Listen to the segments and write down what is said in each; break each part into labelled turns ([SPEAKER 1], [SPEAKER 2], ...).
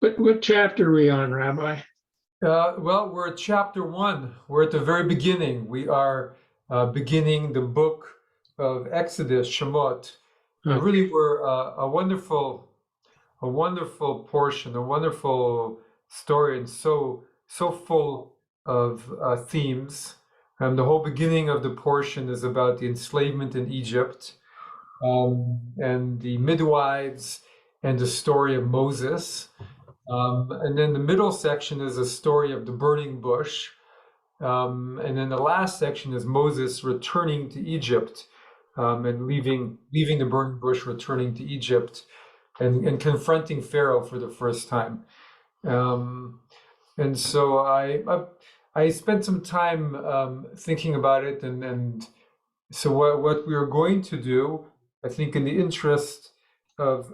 [SPEAKER 1] What chapter are we on, Rabbi?
[SPEAKER 2] Well, we're at chapter one. We're at the very beginning. We are beginning the book of Exodus, Shemot. And
[SPEAKER 1] Okay.
[SPEAKER 2] really, we're a wonderful portion, a wonderful story, and so full of themes. The whole beginning of the portion is about the enslavement in Egypt, and the midwives, and the story of Moses. And then the middle section is a story of the burning bush. And then the last section is Moses returning to Egypt, and leaving the burning bush, returning to Egypt, and confronting Pharaoh for the first time. Um, and so I spent some time thinking about it, and so what we are going to do, I think, in the interest of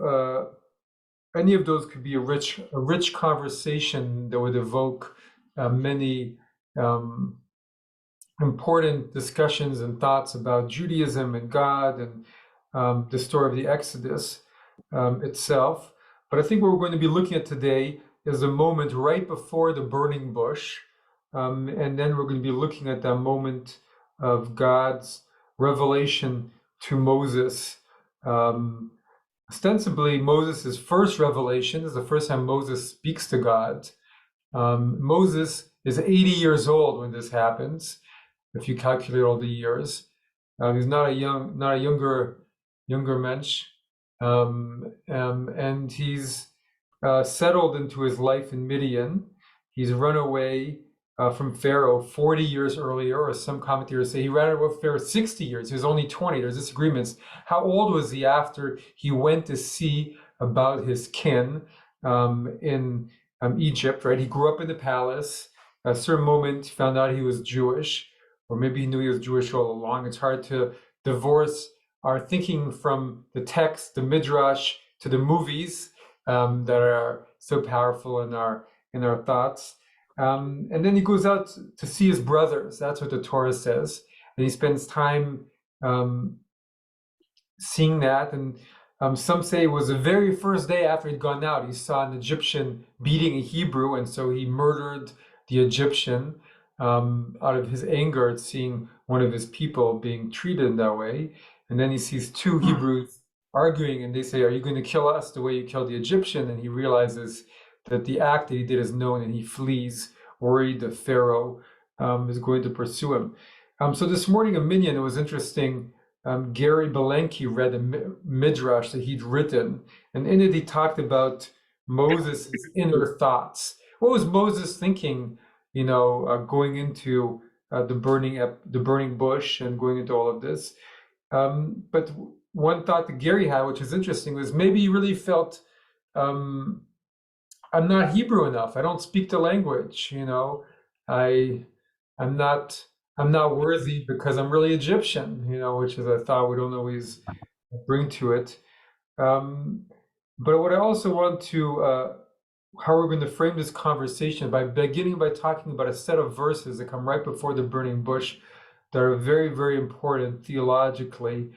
[SPEAKER 2] any of those could be a rich conversation that would evoke many um, important discussions and thoughts about Judaism and God, and the story of the Exodus itself. But I think what we're going to be looking at today is a moment right before the burning bush, and then we're going to be looking at that moment of God's revelation to Moses. Um, Ostensibly, Moses' first revelation is the first time Moses speaks to God. Moses is 80 years old when this happens, if you calculate all the years. He's not a younger mensch, and he's settled into his life in Midian. He's run away from Pharaoh 40 years earlier, or some commentators say he ran away from Pharaoh 60 years. He was only 20. There's disagreements. How old was he after he went to see about his kin in Egypt, right? He grew up in the palace. At a certain moment, he found out he was Jewish, or maybe he knew he was Jewish all along. It's hard to divorce our thinking from the text, the midrash, to the movies that are so powerful in our thoughts. And then he goes out to see his brothers. That's what the Torah says. And he spends time seeing that. And some say it was the very first day after he'd gone out, he saw an Egyptian beating a Hebrew, and so he murdered the Egyptian out of his anger at seeing one of his people being treated in that way. And then he sees two Hebrews arguing, and they say, "Are you going to kill us the way you killed the Egyptian?" And he realizes that the act that he did is known, and he flees, worried that Pharaoh is going to pursue him. So this morning in Minyan, it was interesting. Gary Belenky read a midrash that he'd written, and in it he talked about Moses' inner thoughts. What was Moses thinking, going into the burning bush and going into all of this? But one thought that Gary had, which was interesting, was maybe he really felt, I'm not Hebrew enough. I don't speak the language. I I'm not I'm not worthy because I'm really Egyptian. Which is a thought we don't always bring to it. Um, but what I also want to how we're going to frame this conversation by beginning by talking about a set of verses that come right before the burning bush that are very, very important theologically,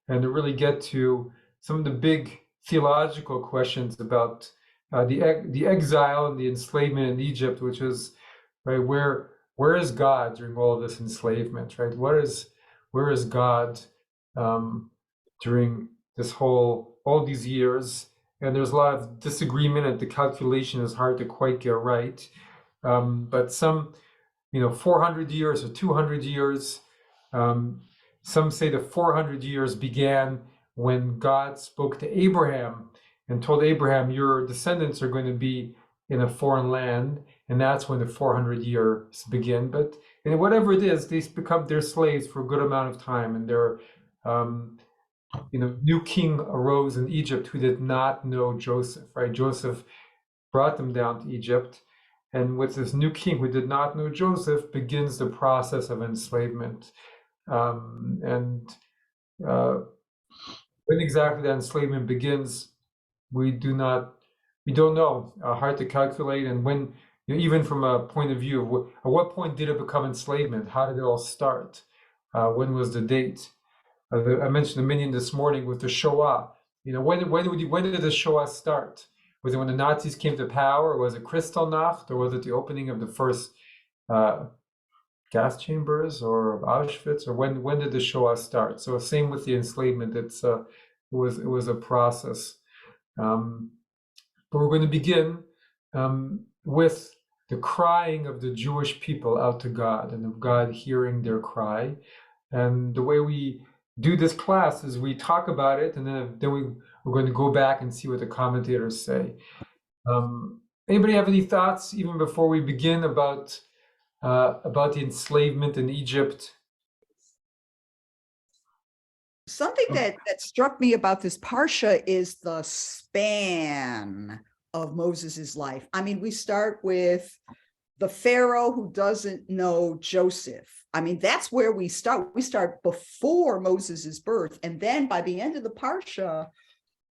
[SPEAKER 2] and to really get to some of the big theological questions about the exile and the enslavement in Egypt, which is right where is God during all of this enslavement, right? Where is God um, during all these years? And there's a lot of disagreement, and the calculation is hard to quite get right. But some, 400 years or 200 years. Some say the 400 years began when God spoke to Abraham and told Abraham, your descendants are going to be in a foreign land, and that's when the 400 years begin. But whatever it is, they become their slaves for a good amount of time, and their new king arose in Egypt who did not know Joseph, right? Joseph brought them down to Egypt, and with this new king who did not know Joseph begins the process of enslavement. And when exactly that enslavement begins, we don't know. Hard to calculate. And when, even from a point of view of at what point did it become enslavement? How did it all start? When was the date? I mentioned the minyan this morning with the Shoah. When did the Shoah start? Was it when the Nazis came to power? Or was it Kristallnacht? Or was it the opening of the first gas chambers or Auschwitz? Or when did the Shoah start? So same with the enslavement. It was a process. But we're going to begin with the crying of the Jewish people out to God, and of God hearing their cry. And the way we do this class is we talk about it, and then we're going to go back and see what the commentators say. Anybody have any thoughts, even before we begin, about the enslavement in Egypt?
[SPEAKER 3] Something that struck me about this Parsha is the span of Moses's life. I mean, we start with the Pharaoh who doesn't know Joseph. I mean, that's where we start. We start before Moses's birth. And then by the end of the Parsha,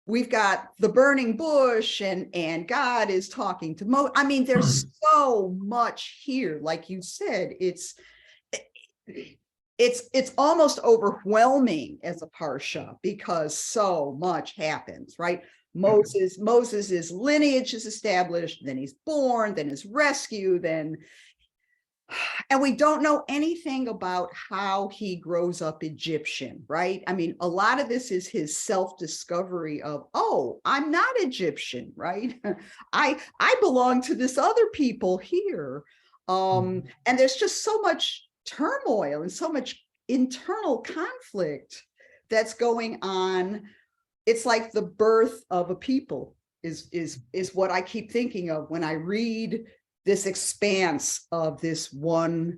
[SPEAKER 3] we've got the burning bush and God is talking to Moses. I mean, there's so much here. Like you said, it's almost overwhelming as a Parsha because so much happens, right? Moses's lineage is established, then he's born, then his rescue, and we don't know anything about how he grows up Egyptian, right? I mean, a lot of this is his self-discovery of, oh, I'm not Egyptian, right? I belong to this other people here. And there's just so much turmoil and so much internal conflict that's going on. It's like the birth of a people is what I keep thinking of when I read this expanse of this one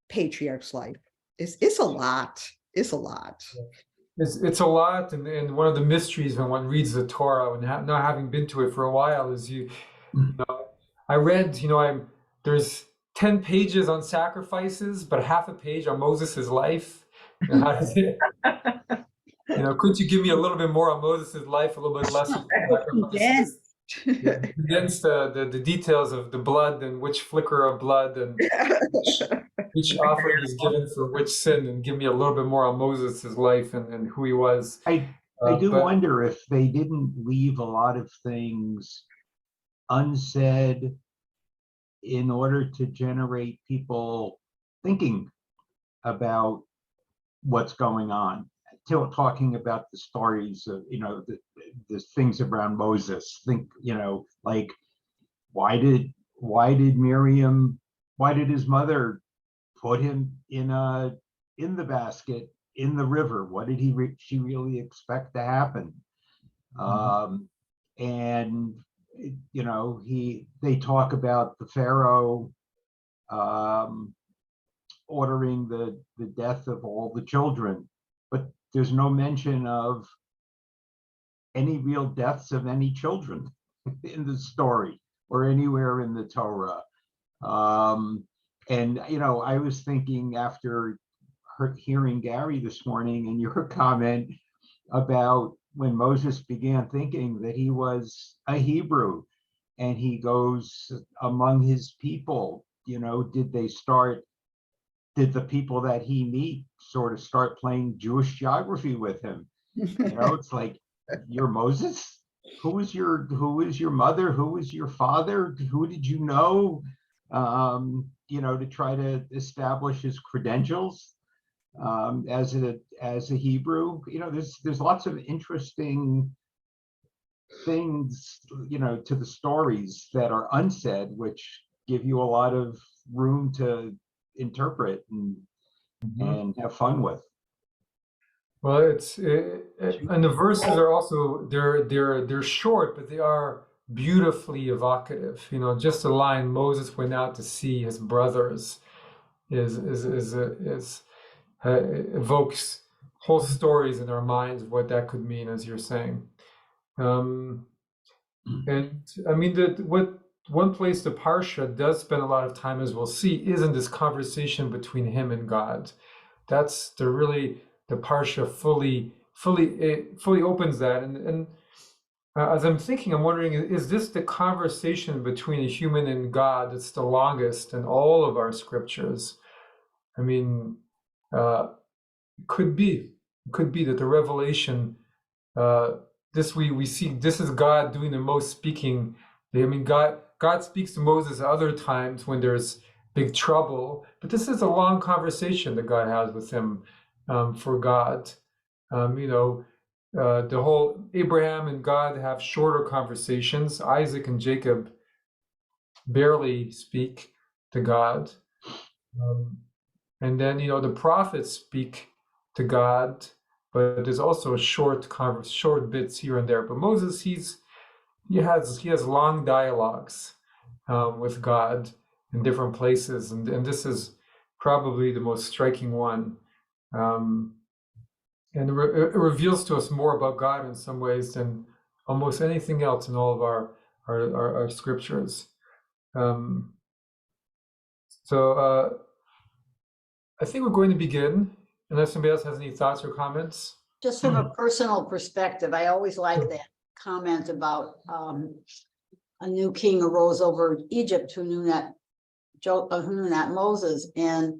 [SPEAKER 3] patriarch's life. It's a lot. It's a lot.
[SPEAKER 2] It's a lot, and one of the mysteries when one reads the Torah and not having been to it for a while is you know, I read, there's 10 pages on sacrifices, but half a page on Moses' life. And how does it, couldn't you give me a little bit more on Moses' life, a little bit less on sacrifices? Against the details of the blood and which flicker of blood and which offering is given for which sin, and give me a little bit more on Moses' life and who he was.
[SPEAKER 4] I do wonder if they didn't leave a lot of things unsaid in order to generate people thinking about what's going on. Talking about the stories of, the things around Moses. Think, like, why did his mother put him in the basket in the river? What did she really expect to happen? And they talk about the Pharaoh ordering the death of all the children, but there's no mention of any real deaths of any children in the story or anywhere in the Torah. And I was thinking after hearing Gary this morning and your comment about when Moses began thinking that he was a Hebrew and he goes among his people, did the people that he meet sort of start playing Jewish geography with him? It's like, you're Moses? Who is your mother? Who is your father? Who did you know? To try to establish his credentials as a Hebrew. There's lots of interesting things, to the stories that are unsaid, which give you a lot of room to interpret and have fun with.
[SPEAKER 2] Well, and the verses are also they're short, but they are beautifully evocative. Just a line, Moses went out to see his brothers, evokes whole stories in our minds of what that could mean, as you're saying. And I mean one place the Parsha does spend a lot of time, as we'll see, is in this conversation between him and God. That's the Parsha fully opens that. And as I'm thinking, I'm wondering, is this the conversation between a human and God that's the longest in all of our scriptures? I mean, could be that the revelation this we see this is God doing the most speaking. I mean, God speaks to Moses other times when there's big trouble, but this is a long conversation that God has with him for God. The whole Abraham and God have shorter conversations. Isaac and Jacob barely speak to God. And then, the prophets speak to God, but there's also short bits here and there. But Moses, he has long dialogues with God in different places, and this is probably the most striking one. And it reveals to us more about God in some ways than almost anything else in all of our scriptures. So I think we're going to begin, unless somebody else has any thoughts or comments.
[SPEAKER 5] Just from a personal perspective, I always like that comment about a new king arose over Egypt who knew not Moses. And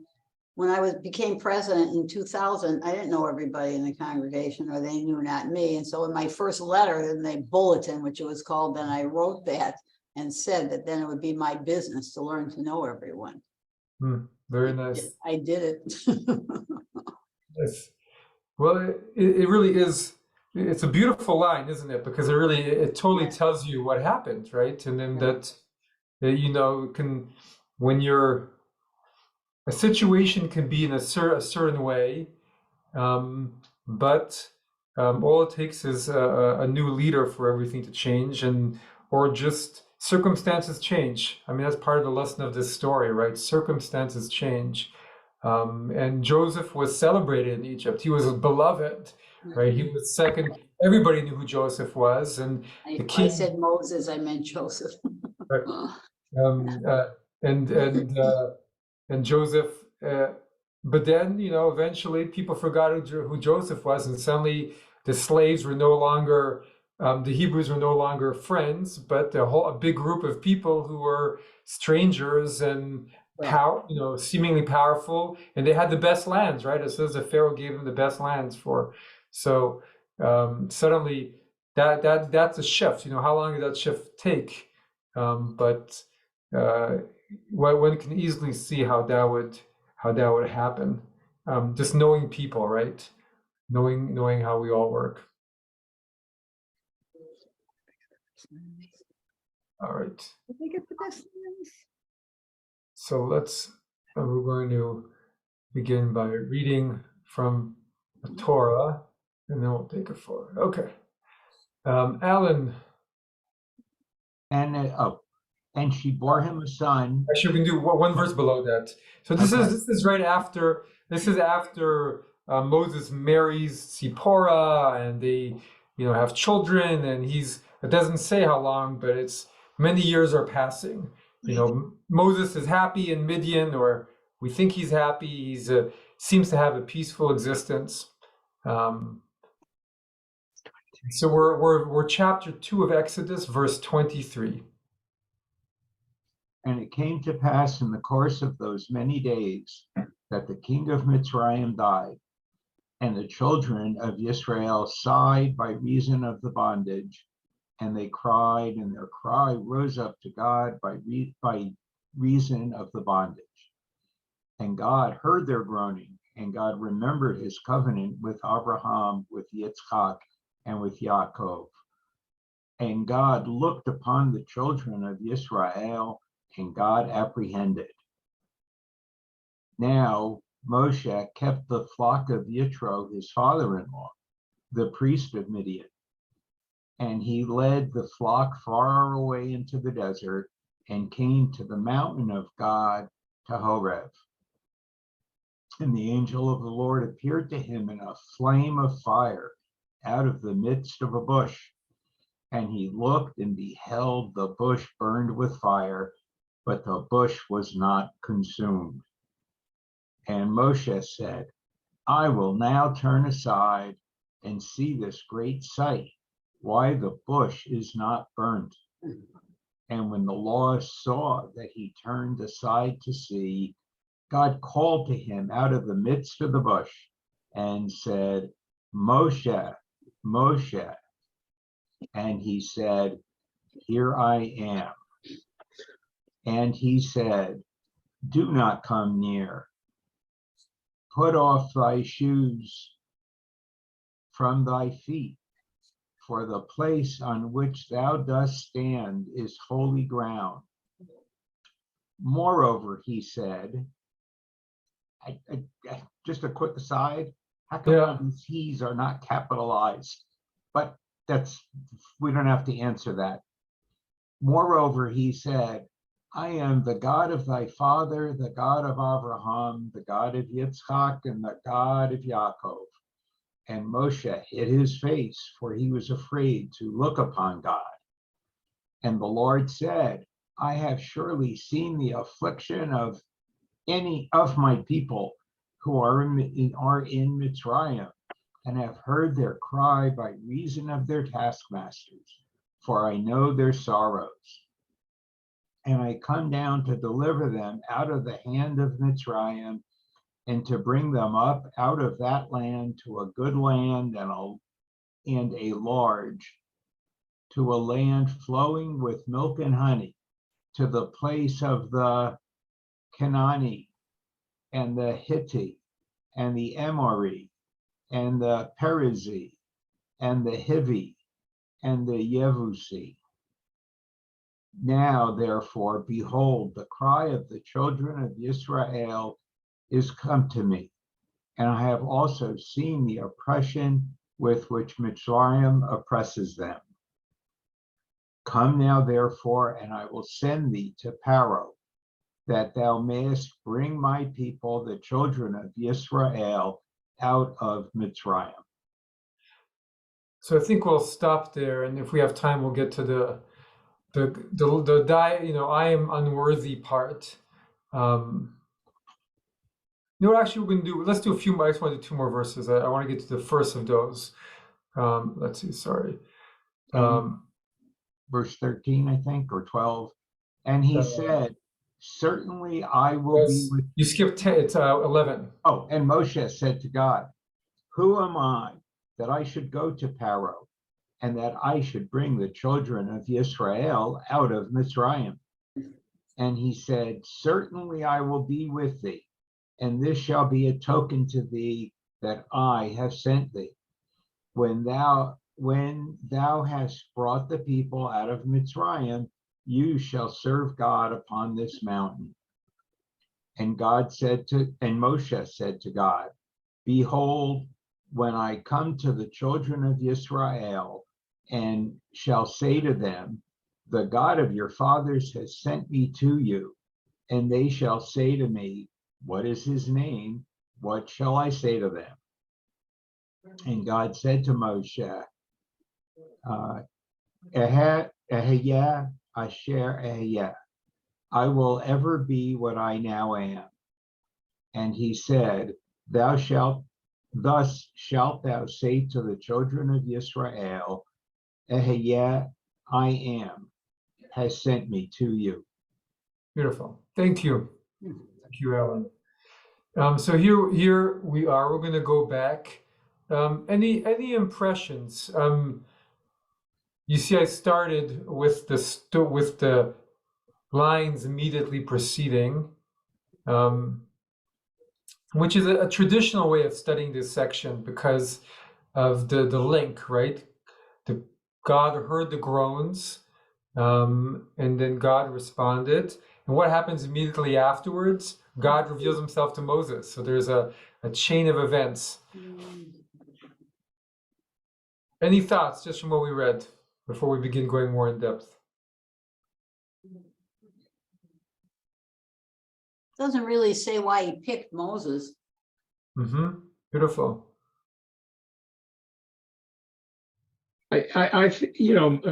[SPEAKER 5] when I became president in 2000, I didn't know everybody in the congregation, or they knew not me. And so in my first letter in the bulletin, which it was called, then I wrote that and said that then it would be my business to learn to know everyone.
[SPEAKER 2] Very nice.
[SPEAKER 5] I did it.
[SPEAKER 2] Yes. Well, it really is. It's a beautiful line, isn't it? Because it totally tells you what happened, right? And then that when a situation can be in a certain way, but all it takes is a new leader for everything to change, or just circumstances change. I mean, that's part of the lesson of this story, right? Circumstances change. And Joseph was celebrated in Egypt. He was beloved, right? He was second. Everybody knew who Joseph was, and the king.
[SPEAKER 5] I said Moses, I meant Joseph.
[SPEAKER 2] Right. And Joseph, but then eventually people forgot who Joseph was, and suddenly the slaves were no longer, the Hebrews were no longer friends, but a big group of people who were strangers and seemingly powerful, and they had the best lands, right? It says the Pharaoh gave them the best lands so suddenly that's a shift. How long did that shift take? But one can easily see how that would happen. Just knowing people, right? Knowing how we all work. All right. So we're going to begin by reading from the Torah, and then we'll take it forward. Okay. Alan.
[SPEAKER 4] And she bore him a son.
[SPEAKER 2] Actually, we can do one verse below that. So this is right after. This is after Moses marries Zipporah, and they, have children. And it doesn't say how long, but it's many years are passing. Moses is happy in Midian, or we think he's happy. He's seems to have a peaceful existence. So we're chapter 2 of Exodus, verse 23.
[SPEAKER 4] And it came to pass in the course of those many days that the king of Mitzrayim died, and the children of Israel sighed by reason of the bondage, and they cried, and their cry rose up to God by reason of the bondage. And God heard their groaning, and God remembered his covenant with Abraham, with Yitzchak, and with Yaakov. And God looked upon the children of Israel, and God apprehended. Now Moshe kept the flock of Yitro, his father-in-law, the priest of Midian. And he led the flock far away into the desert and came to the mountain of God, to Horeb. And the angel of the Lord appeared to him in a flame of fire out of the midst of a bush. And he looked and beheld the bush burned with fire, but the bush was not consumed. And Moshe said, I will now turn aside and see this great sight, why the bush is not burnt. And when the Lord saw that he turned aside to see, God called to him out of the midst of the bush and said, Moshe, Moshe. And he said, here I am. And he said, do not come near. Put off thy shoes from thy feet, for the place on which thou dost stand is holy ground. Moreover, he said, just a quick aside, how come all these he's are not capitalized? But we don't have to answer that. Moreover, he said, I am the God of thy father, the God of Abraham, the God of Yitzchak, and the God of Yaakov. And Moshe hid his face, for he was afraid to look upon God. And the Lord said, I have surely seen the affliction of any of my people who are in Mitzrayim, and have heard their cry by reason of their taskmasters, for I know their sorrows. And I come down to deliver them out of the hand of Mitzrayim, and to bring them up out of that land to a good land and a large, to a land flowing with milk and honey, to the place of the Canaanite and the Hittite and the Amorite and the Perizzite and the Hivi and the Yevusi. Now, therefore, behold, the cry of the children of Israel is come to me, and I have also seen the oppression with which Mitzrayim oppresses them. Come now, therefore, and I will send thee to Pharaoh, that thou mayest bring my people, the children of Israel, out of Mitzrayim.
[SPEAKER 2] So I think we'll stop there, and if we have time, we'll get to the I am unworthy part. Actually, we're going to do. Let's do a few more. I just want to do 2 more verses. I want to get to the first of those. Let's see. Sorry.
[SPEAKER 4] Verse 13, I think, or 12. And he said, certainly I will be with
[SPEAKER 2] you. Skipped 10. It's 11.
[SPEAKER 4] Oh, and Moshe said to God, who am I that I should go to Pharaoh, and that I should bring the children of Israel out of Mitzrayim? And he said, certainly I will be with thee, and this shall be a token to thee that I have sent thee. When thou hast brought the people out of Mitzrayim, you shall serve God upon this mountain. And Moshe said to God, behold, when I come to the children of Israel and shall say to them, the God of your fathers has sent me to you, and they shall say to me, what is his name? What shall I say to them? And God said to Moshe, Eheyah asher eheyah, I will ever be what I now am. And he said, thus shalt thou say to the children of Israel, Eheyah, I am, has sent me to you.
[SPEAKER 2] Beautiful. Thank you. Thank you, Alan. So here we are. We're going to go back. Any impressions? You see, I started with the lines immediately preceding, which is a traditional way of studying this section because of the link, right? God heard the groans, and then God responded. And what happens immediately afterwards? God reveals himself to Moses. So there's a chain of events. Any thoughts just from what we read before we begin going more in depth?
[SPEAKER 5] Doesn't really say why he picked Moses.
[SPEAKER 2] Beautiful.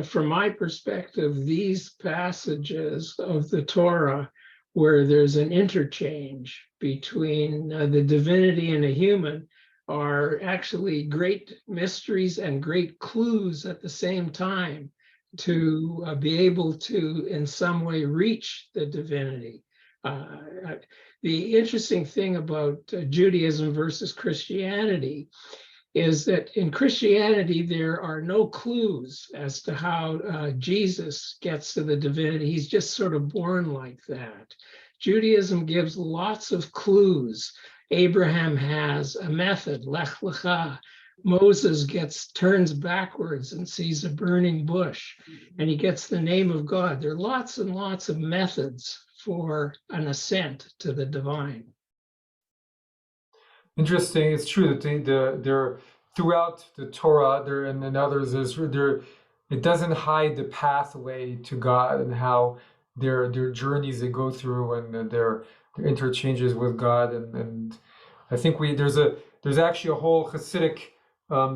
[SPEAKER 1] From my perspective, these passages of the Torah where there's an interchange between the divinity and a human are actually great mysteries and great clues at the same time to be able to in some way reach the divinity. The interesting thing about Judaism versus Christianity is that in Christianity, there are no clues as to how Jesus gets to the divinity. He's just sort of born like that. Judaism gives lots of clues. Abraham has a method, Lech Lecha. Moses turns backwards and sees a burning bush, and he gets the name of God. There are lots and lots of methods for an ascent to the divine.
[SPEAKER 2] Interesting. It's true that they're throughout the Torah, there and others. It doesn't hide the pathway to God and how their journeys they go through and their interchanges with God. And I think there's actually a whole Hasidic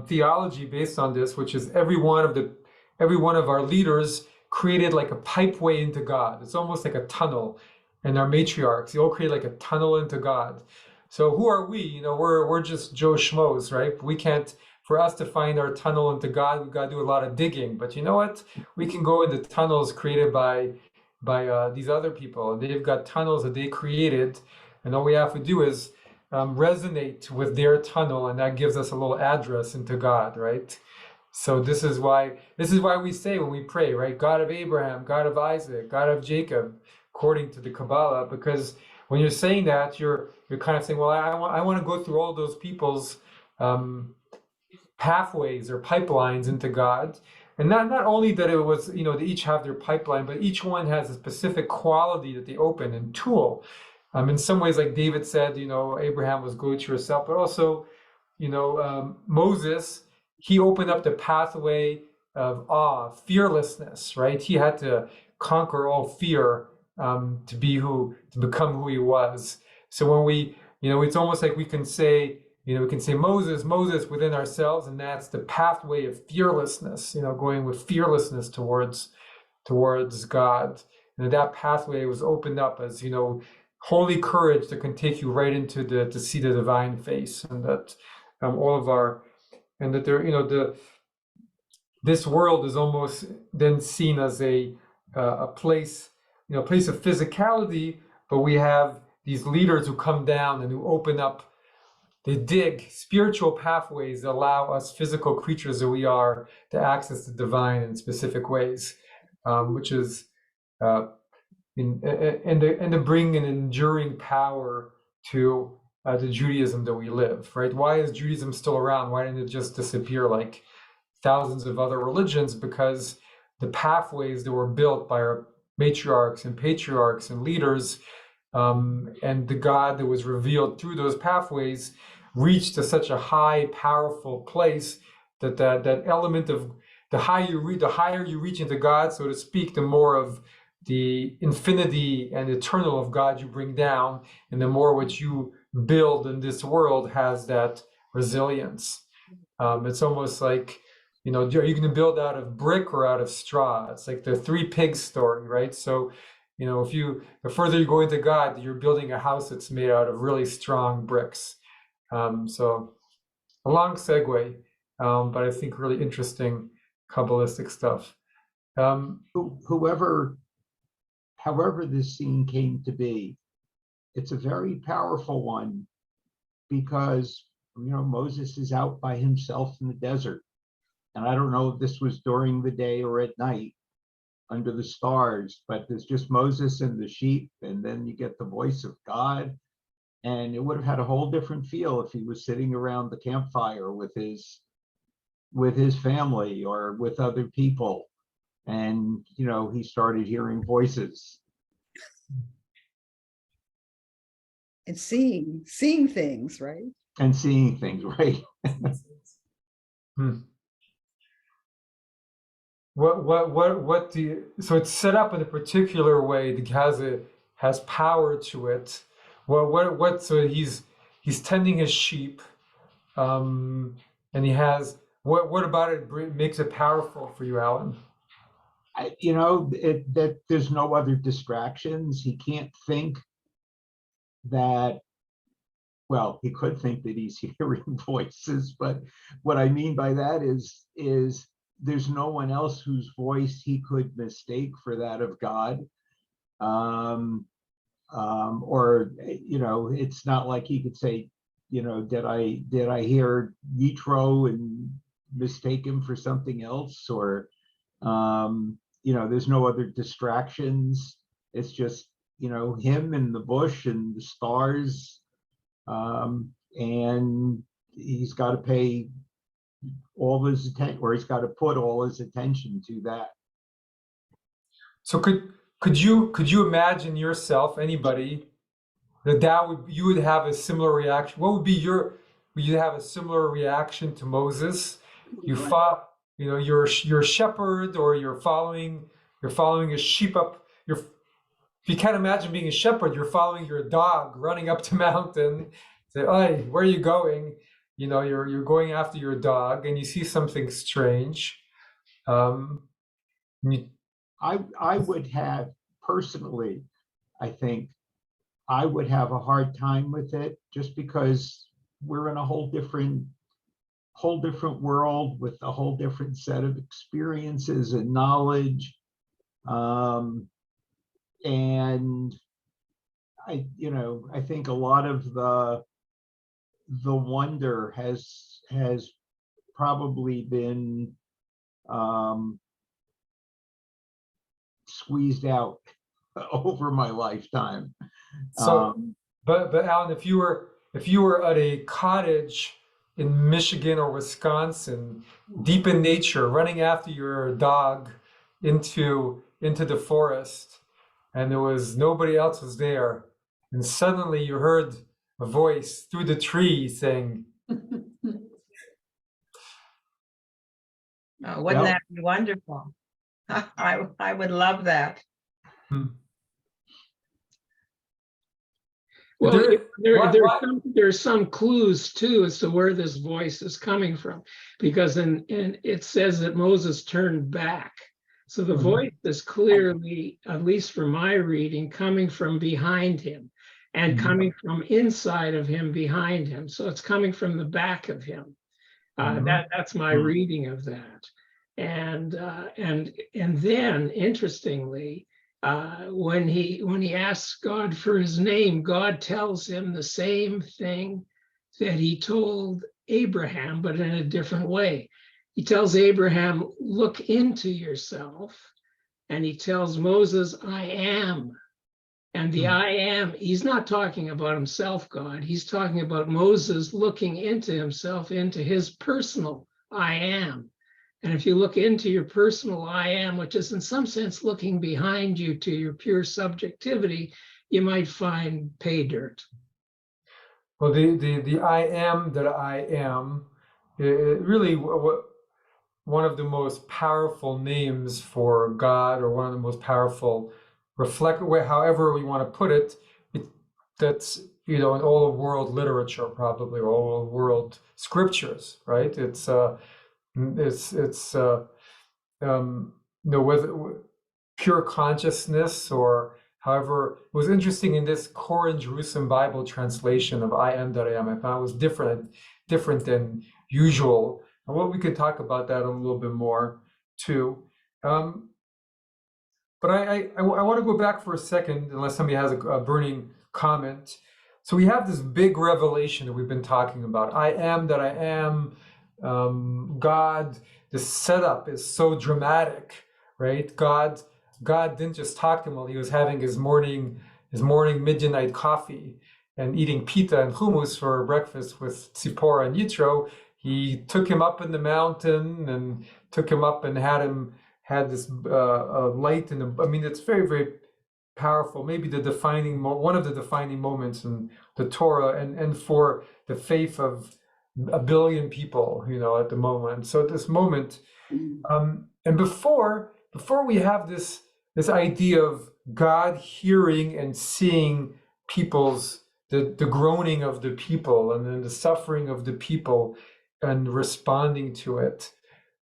[SPEAKER 2] theology based on this, which is every one of our leaders created like a pipeway into God. It's almost like a tunnel, and our matriarchs, they all create like a tunnel into God. So who are we? You know, we're just Joe Schmoes, right? We can't. For us to find our tunnel into God, we've got to do a lot of digging. But you know what? We can go into tunnels created by these other people. They've got tunnels that they created, and all we have to do is resonate with their tunnel, and that gives us a little address into God, right? So this is why we say when we pray, right? God of Abraham, God of Isaac, God of Jacob, according to the Kabbalah, because when you're saying that, you're kind of saying, well, I want to go through all those people's pathways or pipelines into God. And not only that it was, you know, they each have their pipeline, but each one has a specific quality that they open and tool. In some ways, like David said, you know, Abraham was go to yourself, but also, you know, Moses, he opened up the pathway of awe, fearlessness, right? He had to conquer all fear to become who he was. So when we, you know, it's almost like we can say Moses within ourselves, and that's the pathway of fearlessness, you know, going with fearlessness towards God. And that pathway was opened up as, you know, holy courage that can take you right into to see the divine face, and that there, you know, this world is almost then seen as a place, you know, a place of physicality, but we have these leaders who come down and who open up, they dig spiritual pathways that allow us physical creatures that we are to access the divine in specific ways, which is and to bring an enduring power to the Judaism that we live, right? Why is Judaism still around? Why didn't it just disappear like thousands of other religions? Because the pathways that were built by our matriarchs and patriarchs and leaders, and the God that was revealed through those pathways reached to such a high, powerful place that that element of the higher you reach into God, so to speak, the more of the infinity and eternal of God you bring down, and the more what you build in this world has that resilience. It's almost like, you know, are you going to build out of brick or out of straw? It's like the three pigs story, right? So, you know, the further you go into God, you're building a house that's made out of really strong bricks. So a long segue, but I think really interesting Kabbalistic stuff.
[SPEAKER 4] However this scene came to be, it's a very powerful one, because, you know, Moses is out by himself in the desert. And I don't know if this was during the day or at night under the stars, but there's just Moses and the sheep, and then you get the voice of God. And it would have had a whole different feel if he was sitting around the campfire with his family or with other people, and, you know, he started hearing voices
[SPEAKER 3] And seeing things, right?
[SPEAKER 4] and seeing things, right?
[SPEAKER 2] What do you, so it's set up in a particular way that has power to it. So he's tending his sheep, and he has what about it makes it powerful for you, Alan?
[SPEAKER 4] You know, that there's no other distractions. He can't think that, well, he could think that he's hearing voices, but what I mean by that is there's no one else whose voice he could mistake for that of God. Or, you know, it's not like he could say, did I hear Yitro and mistake him for something else, or there's no other distractions. It's just him and the bush and the stars, and he's got to pay all his attention, or he's got to put all his attention to that.
[SPEAKER 2] So could you imagine yourself, anybody, you would have a similar reaction? What would you have a similar reaction to Moses? You're a shepherd, or you're following a sheep up. If you can't imagine being a shepherd, you're following your dog running up the mountain. Say, "Hey, where are you going?" You're going after your dog, and you see something strange.
[SPEAKER 4] I would have personally, I think I would have a hard time with it, just because we're in a whole different world with a whole different set of experiences and knowledge. And I think a lot of the wonder has probably been squeezed out over my lifetime.
[SPEAKER 2] So, but Alan, if you were at a cottage in Michigan or Wisconsin, deep in nature, running after your dog into the forest, and nobody else was there, and suddenly you heard a voice through the tree saying,
[SPEAKER 6] Oh, wouldn't that be wonderful? I would love that.
[SPEAKER 1] Well, there's some clues too as to where this voice is coming from, because it says that Moses turned back. So the voice is clearly, at least from my reading, coming from behind him and coming from inside of him behind him. So it's coming from the back of him. That's my reading of that. And then interestingly, when he asks God for his name, God tells him the same thing that he told Abraham, but in a different way. He tells Abraham, look into yourself. And he tells Moses, I am. And the I am, he's not talking about himself, God. He's talking about Moses looking into himself, into his personal I am. And if you look into your personal I am, which is in some sense looking behind you to your pure subjectivity, you might find pay dirt.
[SPEAKER 2] well, the I am that I am, really one of the most powerful names for God, or one of the most powerful however we want to put it, that's in all of world literature, probably, or all of world scriptures, right? It's whether pure consciousness, or however. It was interesting in this Koran Jerusalem Bible translation of I am that I am. I found it was different than usual. And we could talk about that a little bit more too. But I want to go back for a second, unless somebody has a burning comment. So we have this big revelation that we've been talking about. I am that I am. God, the setup is so dramatic, right? God didn't just talk to him while he was having his morning midnight coffee and eating pita and hummus for breakfast with Tzipporah and Yitro. He took him up in the mountain and took him up and had this light it's very, very powerful. Maybe one of the defining moments in the Torah, and for the faith of a billion people, at the moment. So at this moment, and before we have this idea of God hearing and seeing the groaning of the people, and then the suffering of the people, and responding to it.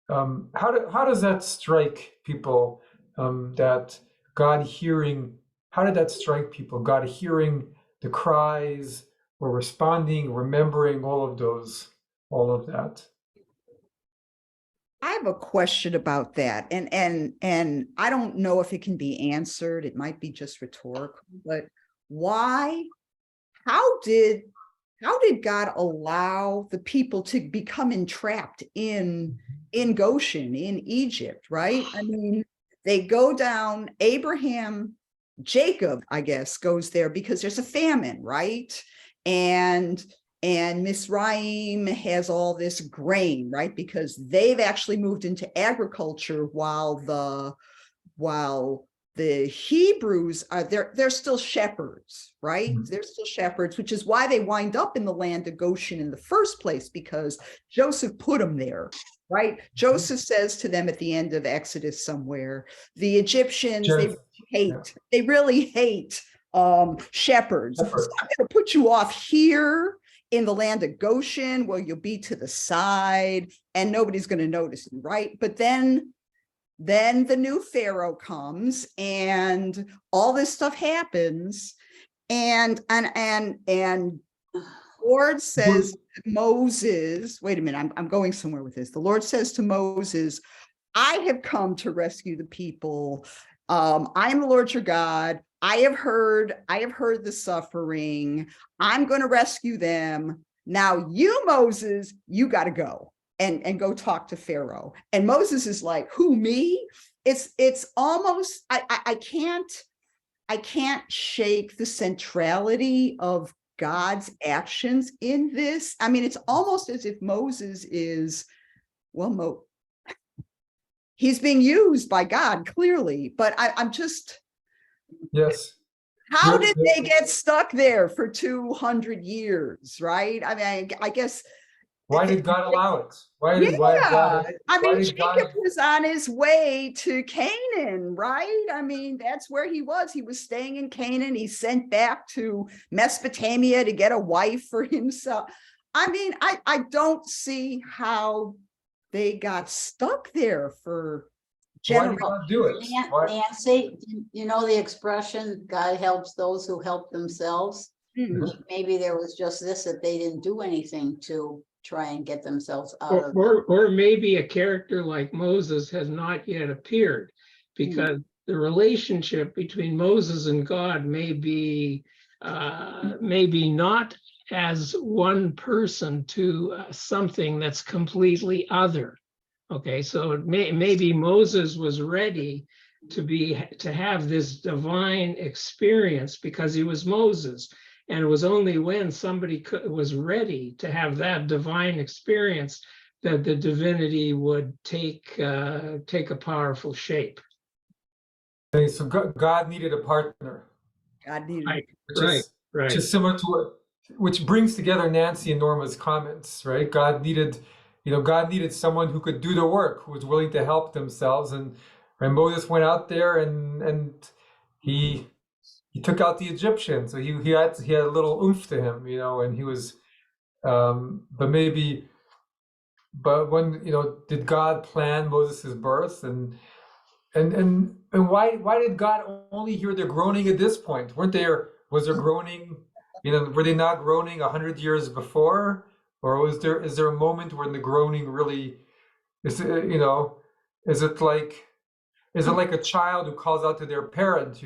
[SPEAKER 2] How does that strike people? That God hearing, how did that strike people? God hearing the cries, or responding, remembering all of that.
[SPEAKER 3] I have a question about that, and I don't know if it can be answered. It might be just rhetorical, but how did how did God allow the people to become entrapped in Goshen, in Egypt, right? I mean, they go down, Abraham, Jacob, I guess, goes there because there's a famine, right? And Mizraim has all this grain, right? Because they've actually moved into agriculture while the Hebrews are they're still shepherds, right?
[SPEAKER 2] Mhm.
[SPEAKER 3] They're still shepherds, which is why they wind up in the land of Goshen in the first place, because Joseph put them there, right? Joseph says to them at the end of Exodus somewhere, the Egyptians,
[SPEAKER 2] Just,
[SPEAKER 3] they really hate shepherds. So
[SPEAKER 2] Shepherd.
[SPEAKER 3] I'm going to put you off here in the land of Goshen where you'll be to the side and nobody's going to notice you, right? But then the new Pharaoh comes and all this stuff happens. And Lord says to Moses, wait a minute, I'm going somewhere with this. The Lord says to Moses, I have come to rescue the people. I am the Lord your God. I have heard the suffering. I'm going to rescue them. Now you, Moses, you got to go and go talk to Pharaoh. And Moses is like, who, me? It's almost, I can't shake the centrality of God's actions in this. I mean, it's almost as if Moses is, well, he's being used by God, clearly, but I'm just,
[SPEAKER 2] Yes.
[SPEAKER 3] how did they get stuck there for 200 years, right? I mean, I guess.
[SPEAKER 2] Why did God allow it? Why did
[SPEAKER 3] I mean,
[SPEAKER 2] did God?
[SPEAKER 3] Jacob was on his way to Canaan, right? I mean, that's where he was. He was staying in Canaan. He's sent back to Mesopotamia to get a wife for himself. I mean, I don't see how they got stuck there for
[SPEAKER 2] Why did
[SPEAKER 3] generations.
[SPEAKER 2] God do it? Why?
[SPEAKER 5] Nancy, you know the expression, God helps those who help themselves? Maybe there was just this, that they didn't do anything to try and get themselves out of it.
[SPEAKER 1] Or maybe a character like Moses has not yet appeared, because the relationship between Moses and God may be not as one person to something that's completely other. Okay, so maybe Moses was ready to have this divine experience because he was Moses. And it was only when somebody was ready to have that divine experience that the divinity would take a powerful shape.
[SPEAKER 2] Okay, so God needed a partner.
[SPEAKER 3] God needed.
[SPEAKER 1] Right,
[SPEAKER 2] which is similar to which brings together Nancy and Norma's comments, right? God needed someone who could do the work, who was willing to help themselves. And Moses went out there and he took out the Egyptians. So he had a little oomph to him, and he was, but when, did God plan Moses' birth? And why did God only hear the groaning at this point? Was there groaning, were they not groaning 100 years before? Or is there a moment when the groaning really is it like a child who calls out to their parent,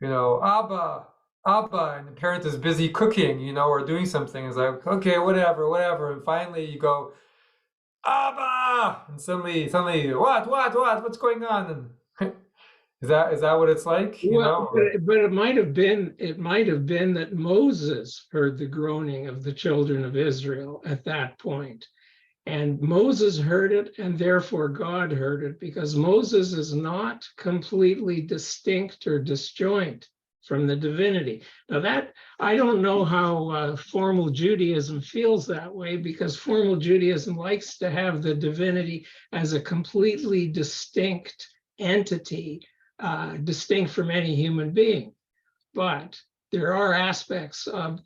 [SPEAKER 2] Abba, Abba, and the parent is busy cooking, or doing something. It's like, okay, whatever. And finally you go, Abba, and suddenly, what's going on? And is that what it's like?
[SPEAKER 1] But it might have been that Moses heard the groaning of the children of Israel at that point. And Moses heard it, and therefore God heard it, because Moses is not completely distinct or disjoint from the divinity. Now that, I don't know how formal Judaism feels that way, because formal Judaism likes to have the divinity as a completely distinct entity, distinct from any human being. But there are aspects of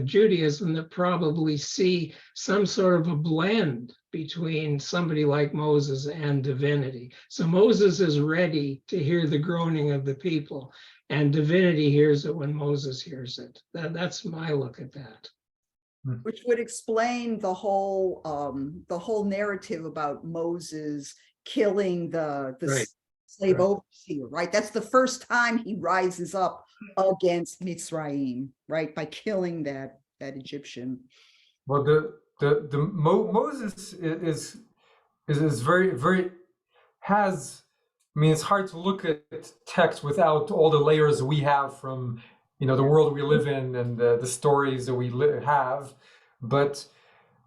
[SPEAKER 1] Judaism that probably see some sort of a blend between somebody like Moses and divinity. So Moses is ready to hear the groaning of the people, and divinity hears it when Moses hears it. That's my look at that.
[SPEAKER 3] Which would explain the whole narrative about Moses killing the
[SPEAKER 1] Right.
[SPEAKER 3] slave
[SPEAKER 1] Right.
[SPEAKER 3] overseer, right? That's the first time he rises up against Mitzrayim, right? By killing that that Egyptian.
[SPEAKER 2] Well, Moses is very has. I mean, it's hard to look at text without all the layers we have from the world we live in and the stories that we have. But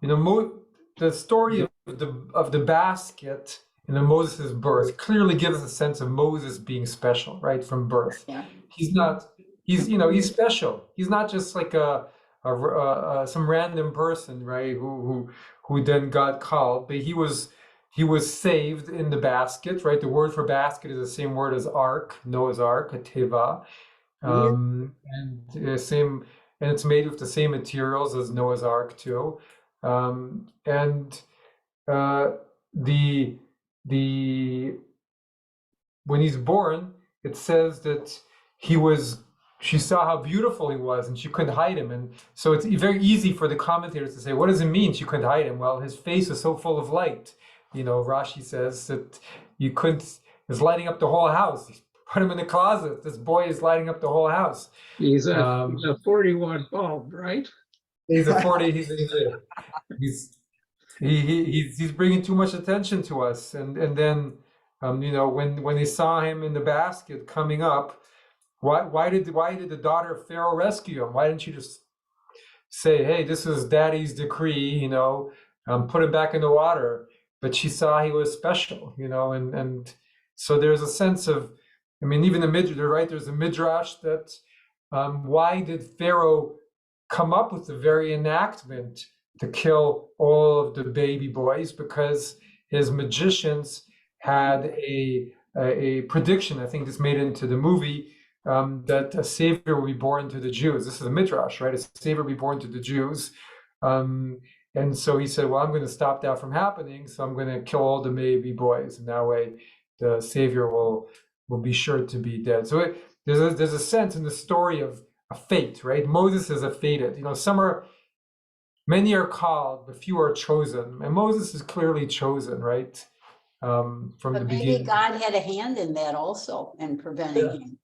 [SPEAKER 2] the story of the basket Moses' birth clearly gives us a sense of Moses being special, right, from birth.
[SPEAKER 5] Yeah.
[SPEAKER 2] He's not. He's special. He's not just like some random person, right? Who then got called, but he was saved in the basket, right? The word for basket is the same word as ark, Noah's ark, a teva, and it's made with the same materials as Noah's ark too, and the when he's born, it says that she saw how beautiful he was and she couldn't hide him. And so it's very easy for the commentators to say, what does it mean she couldn't hide him? Well, his face was so full of light. Rashi says that it's lighting up the whole house. Put him in the closet. This boy is lighting up the whole house.
[SPEAKER 1] He's a 40-watt bulb, right?
[SPEAKER 2] He's a 40, he's bringing too much attention to us. And then, when they saw him in the basket coming up, why did the daughter of Pharaoh rescue him? Why didn't you just say, hey, this is daddy's decree, put him back in the water? But she saw he was special, and so there's a sense of, even the Midrash, right? There's a Midrash that why did Pharaoh come up with the very enactment to kill all of the baby boys? Because his magicians had a prediction, I think this made it into the movie, that a savior will be born to the Jews. This is a midrash, right? A savior will be born to the Jews. And so he said, well, I'm going to stop that from happening. So I'm going to kill all the baby boys. And that way the savior will be sure to be dead. So there's a sense in the story of a fate, right? Moses is a fated. Many are called, but few are chosen. And Moses is clearly chosen, right? From the
[SPEAKER 5] But maybe
[SPEAKER 2] beginning.
[SPEAKER 5] God had a hand in that also in preventing him.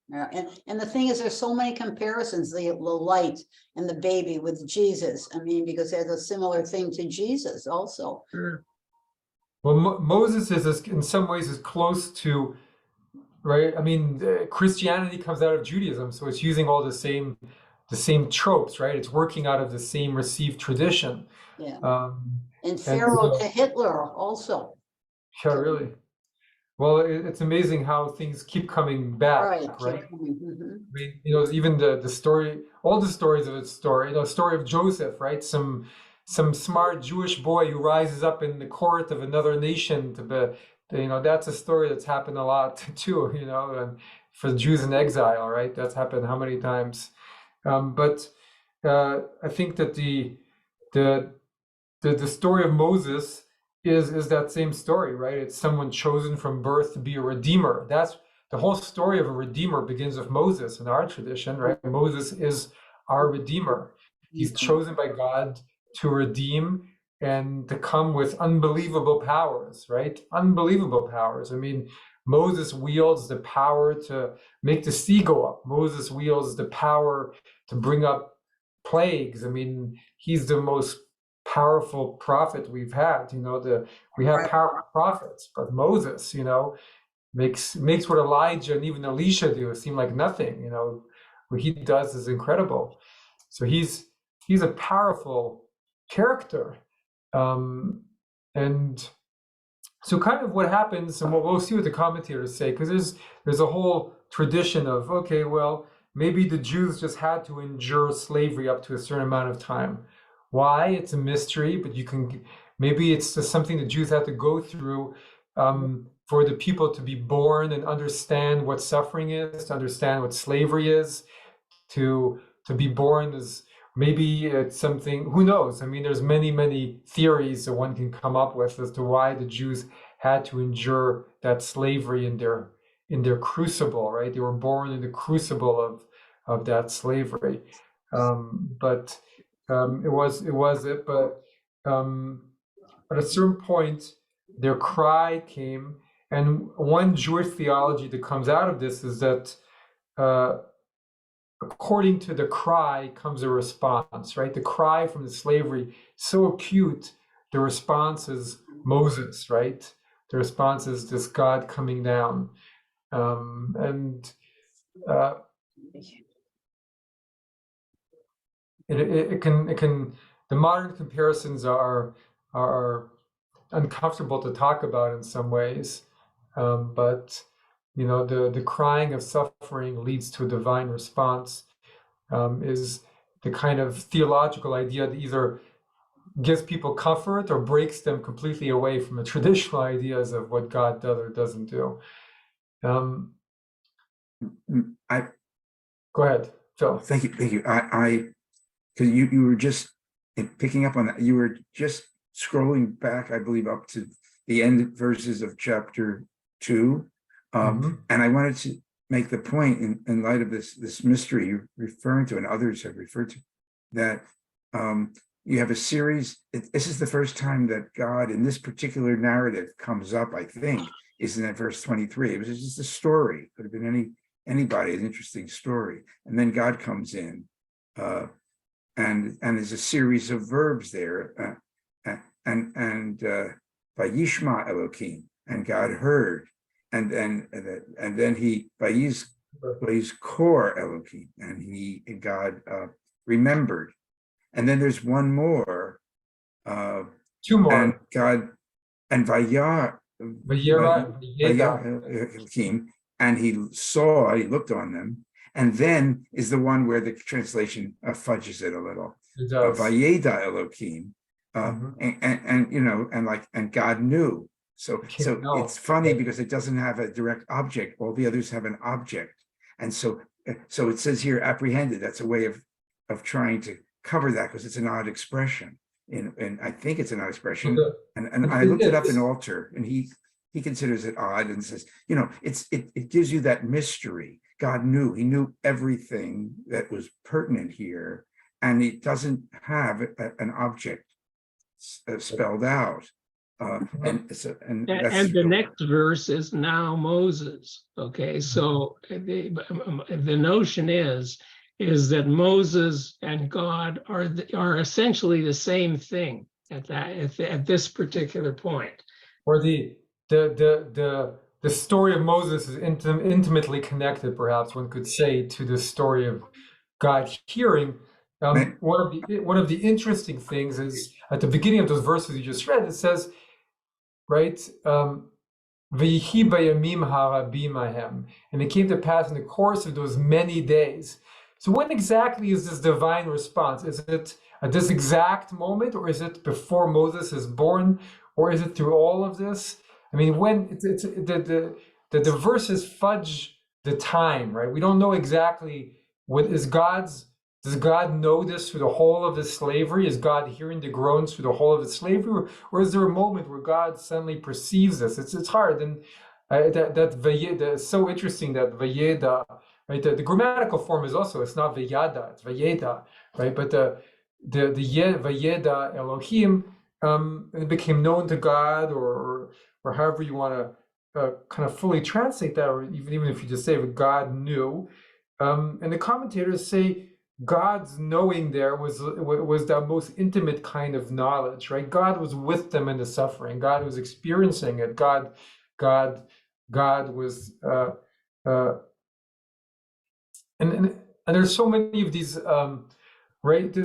[SPEAKER 5] And the thing is, there's so many comparisons, the light and the baby with Jesus. Because there's a similar thing to Jesus also.
[SPEAKER 1] Sure.
[SPEAKER 2] Well, Moses is in some ways is close to, right? Christianity comes out of Judaism, so it's using all the same tropes, right? It's working out of the same received tradition.
[SPEAKER 5] Yeah. And Pharaoh to Hitler also.
[SPEAKER 2] Yeah, really. Well, it's amazing how things keep coming back, right?
[SPEAKER 5] Mm-hmm.
[SPEAKER 2] Even the story, all the stories of its story, story of Joseph, right? Some smart Jewish boy who rises up in the court of another nation to be, that's a story that's happened a lot too, and for Jews in exile, right? That's happened how many times? But I think that the story of Moses is that same story, right? It's someone chosen from birth to be a redeemer. That's the whole story of a redeemer begins with Moses in our tradition, right? Moses is our redeemer. He's chosen by God to redeem and to come with unbelievable powers, right? Unbelievable powers. Moses wields the power to make the sea go up. Moses wields the power to bring up plagues. He's the most powerful prophet we've had. We have powerful prophets, but Moses, makes what Elijah and even Elisha do seem like nothing. What he does is incredible. So he's a powerful character, and so kind of what happens, and we'll see what the commentators say, because there's a whole tradition of, okay, well, maybe the Jews just had to endure slavery up to a certain amount of time. Why? It's a mystery, but maybe it's just something the Jews had to go through for the people to be born and understand what suffering is, to understand what slavery is, to be born as maybe it's something, who knows? There's many theories that one can come up with as to why the Jews had to endure that slavery in their crucible, right? They were born in the crucible of that slavery. But at a certain point, their cry came, and one Jewish theology that comes out of this is that according to the cry comes a response, right? The cry from the slavery, so acute, the response is Moses, right? The response is this God coming down. And it can, the modern comparisons are uncomfortable to talk about in some ways. But you know, the crying of suffering leads to a divine response, is the kind of theological idea that either gives people comfort or breaks them completely away from the traditional ideas of what God does or doesn't do.
[SPEAKER 7] I
[SPEAKER 2] Go ahead, Phil.
[SPEAKER 7] thank you. I because you were just picking up on that. You were just scrolling back, I believe, up to the end verses of chapter 2. And I wanted to make the point in light of this mystery you're referring to, and others have referred to, that you have a series. This is the first time that God in this particular narrative comes up, I think, is in that verse 23. It was just a story. Could have been anybody, an interesting story. And then God comes in, and there's a series of verbs there. And Vayishma Elohim, and God heard. And then he Vayiz Kor Elohim, and God remembered. And then there's one more.
[SPEAKER 2] Two more.
[SPEAKER 7] And God and Vayera Elohim, and he looked on them. And then is the one where the translation fudges it a little.
[SPEAKER 2] It does.
[SPEAKER 7] Vayeda Elohim, and God knew. So it's funny because it doesn't have a direct object. All the others have an object, and so it says here apprehended. That's a way of trying to cover that, because it's an odd expression. And I think it's an odd expression. And I looked it up in Alter, and he considers it odd and says, it gives you that mystery. God knew. He knew everything that was pertinent here, and it doesn't have an object spelled out. And
[SPEAKER 1] the next verse is now Moses. Okay, so the notion is that Moses and God are essentially the same thing at this particular point.
[SPEAKER 2] Or the story of Moses is intimately connected, perhaps one could say, to the story of God hearing. One of the interesting things is at the beginning of those verses you just read, it says, right, V'yihi bayamim harabim ahem, and it came to pass in the course of those many days. So when exactly is this divine response? Is it at this exact moment, or is it before Moses is born, or is it through all of this? I mean, when the verses fudge the time, right? We don't know exactly what is God's. Does God know this through the whole of his slavery? Is God hearing the groans through the whole of his slavery, or is there a moment where God suddenly perceives this? It's hard, and that vayeda is so interesting. That vayeda, right? The grammatical form is also, it's not vayada, it's vayeda, right? But the vayeda Elohim, it became known to God, or however you want to kind of fully translate that, or even if you just say God knew, and the commentators say God's knowing there was the most intimate kind of knowledge, right? God was with them in the suffering. God was experiencing it. God was, and there's so many of these, right?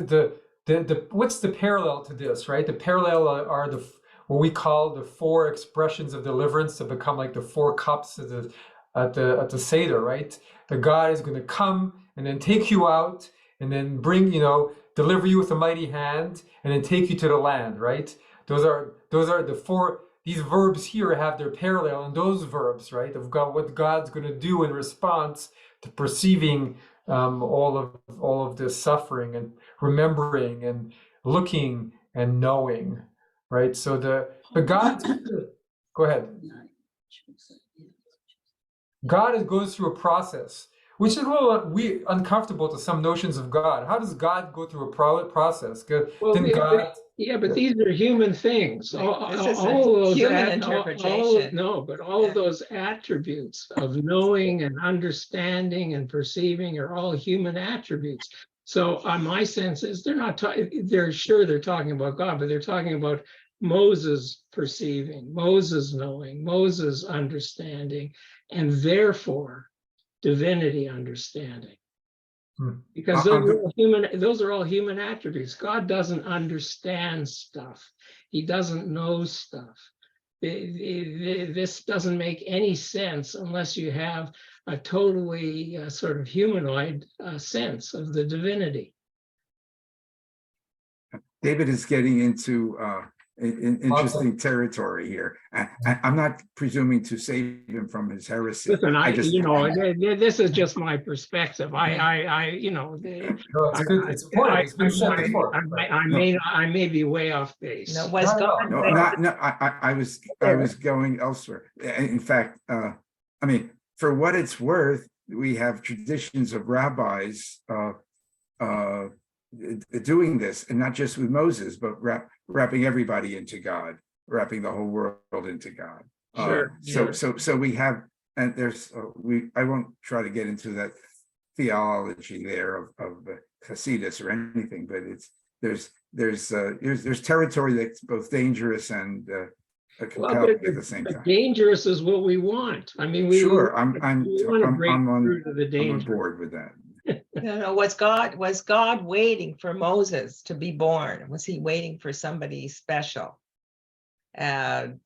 [SPEAKER 2] What's the parallel to this, right? The parallel are what we call the 4 expressions of deliverance that become like the 4 cups at the Seder, right? The God is going to come and then take you out, and then deliver you with a mighty hand, and then take you to the land, right? Those are the 4. These verbs here have their parallel in those verbs, right? Of God, what God's going to do in response to perceiving all of this suffering, and remembering, and looking, and knowing, right? So the God. Go ahead. God goes through a process which is a little uncomfortable to some notions of God. How does God go through a process?
[SPEAKER 1] Well,
[SPEAKER 2] Didn't God?
[SPEAKER 1] but these are human things.
[SPEAKER 6] Right. This is
[SPEAKER 1] All
[SPEAKER 6] a
[SPEAKER 1] those
[SPEAKER 6] human
[SPEAKER 1] all
[SPEAKER 6] interpretation.
[SPEAKER 1] all of those attributes of knowing and understanding and perceiving are all human attributes. So my sense is they're not talking, they're talking about God, but they're talking about Moses perceiving, Moses knowing, Moses understanding, and therefore divinity understanding. Because those are all human attributes. God doesn't understand stuff. He doesn't know stuff. This doesn't make any sense unless you have a totally sort of humanoid sense of the divinity.
[SPEAKER 7] David is getting into interesting territory here. I'm not presuming to save him from his heresy.
[SPEAKER 1] Listen, this is just my perspective.
[SPEAKER 2] No, it's good. It's important. It's been said before.
[SPEAKER 1] I may be way off base.
[SPEAKER 6] No, was God?
[SPEAKER 7] No, I was going elsewhere. In fact, I mean, for what it's worth, we have traditions of rabbis doing this, and not just with Moses, but wrapping everybody into God, wrapping the whole world into God. So we have, and there's I won't try to get into that theology there of Hasidus or anything, but there's territory that's both dangerous and compelling at the same time.
[SPEAKER 1] Dangerous is what we want. I mean,
[SPEAKER 7] I'm on board with that.
[SPEAKER 6] No, was God waiting for Moses to be born? Was he waiting for somebody special? I'm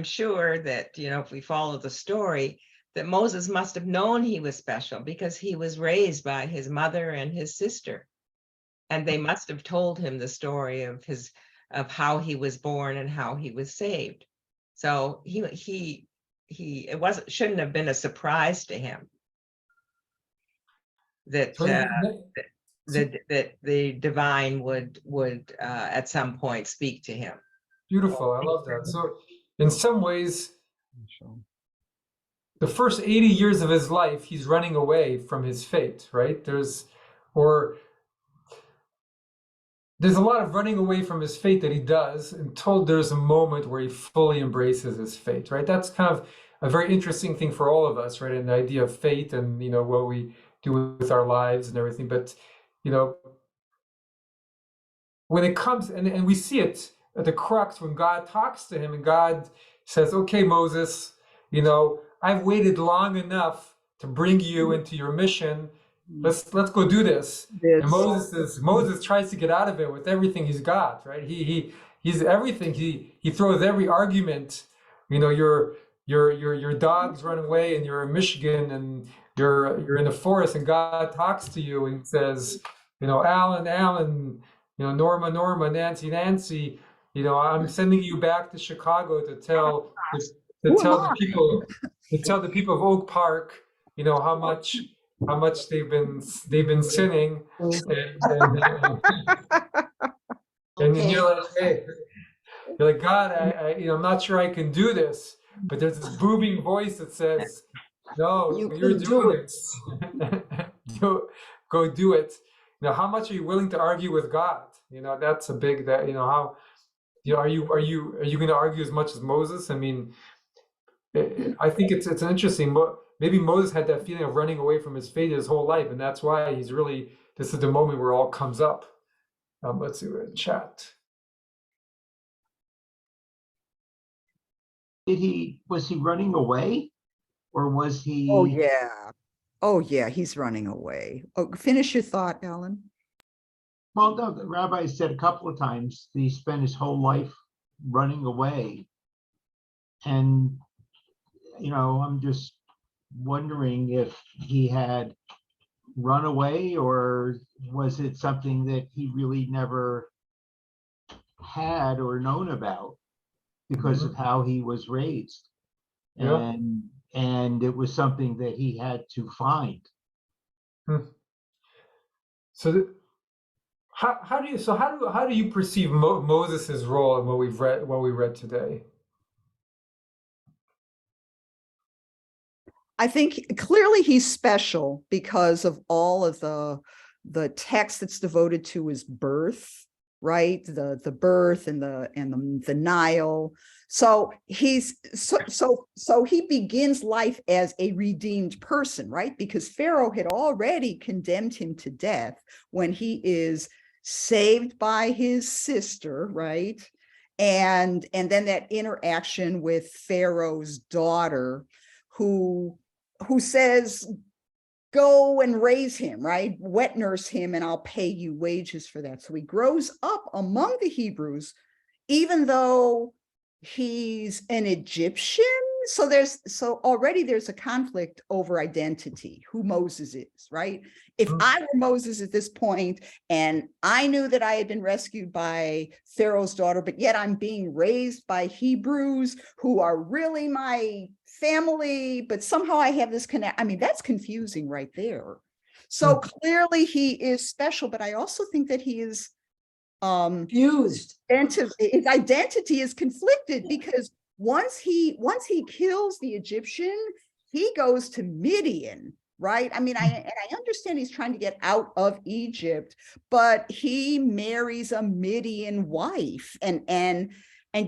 [SPEAKER 6] sure that, if we follow the story, that Moses must have known he was special because he was raised by his mother and his sister. And they must have told him the story of how he was born and how he was saved. So shouldn't have been a surprise to him that that the divine would at some point speak to him.
[SPEAKER 2] Beautiful. I love that. So in some ways, the first 80 years of his life, he's running away from his fate, right? There's a lot of running away from his fate that he does until there's a moment where he fully embraces his fate, right? That's kind of a very interesting thing for all of us, right? And the idea of fate and, what we do with our lives and everything. But, when it comes, and we see it at the crux when God talks to him and God says, okay, Moses, I've waited long enough to bring you into your mission. Let's go do this. And Moses tries to get out of it with everything he's got, right? He's everything. He throws every argument. Your dogs run away and you're in Michigan and you're in the forest and God talks to you and says, Alan, Norma, Nancy, I'm sending you back to Chicago to tell the people of Oak Park, how much they've been sinning, and you're like, hey, God, I'm not sure I can do this, but there's this booming voice that says, no, you're doing this. Go do it. How much are you willing to argue with God? That's a big how. Are you going to argue as much as Moses? I mean, I think it's an interesting. Maybe Moses had that feeling of running away from his fate his whole life, and that's why this is the moment where it all comes up. Let's see, we're in chat.
[SPEAKER 4] Was he running away, or was he?
[SPEAKER 3] Oh yeah, he's running away. Oh, finish your thought, Alan.
[SPEAKER 4] Well, no, the rabbi said a couple of times that he spent his whole life running away. And, I'm just wondering if he had run away, or was it something that he really never had or known about because of how he was raised.
[SPEAKER 2] Yeah.
[SPEAKER 4] And it was something that he had to find.
[SPEAKER 2] So how do you perceive Moses' role in what we read today?
[SPEAKER 3] I think clearly he's special because of all of the text that's devoted to his birth, right? The birth and the Nile. So he's so he begins life as a redeemed person, right? Because Pharaoh had already condemned him to death when he is saved by his sister, right? And then that interaction with Pharaoh's daughter, who says, go and raise him, right? Wet nurse him, and I'll pay you wages for that. So he grows up among the Hebrews, even though he's an Egyptian. So already there's a conflict over identity, who Moses is, right? If I were Moses at this point and I knew that I had been rescued by Pharaoh's daughter, but yet I'm being raised by Hebrews who are really my family, but somehow I have this connect. I mean, that's confusing right there. So clearly he is special, but I also think that he is
[SPEAKER 5] Fused.
[SPEAKER 3] his identity is conflicted, because once he kills the Egyptian, he goes to Midian, right? I mean, I understand he's trying to get out of Egypt, but he marries a Midian wife, and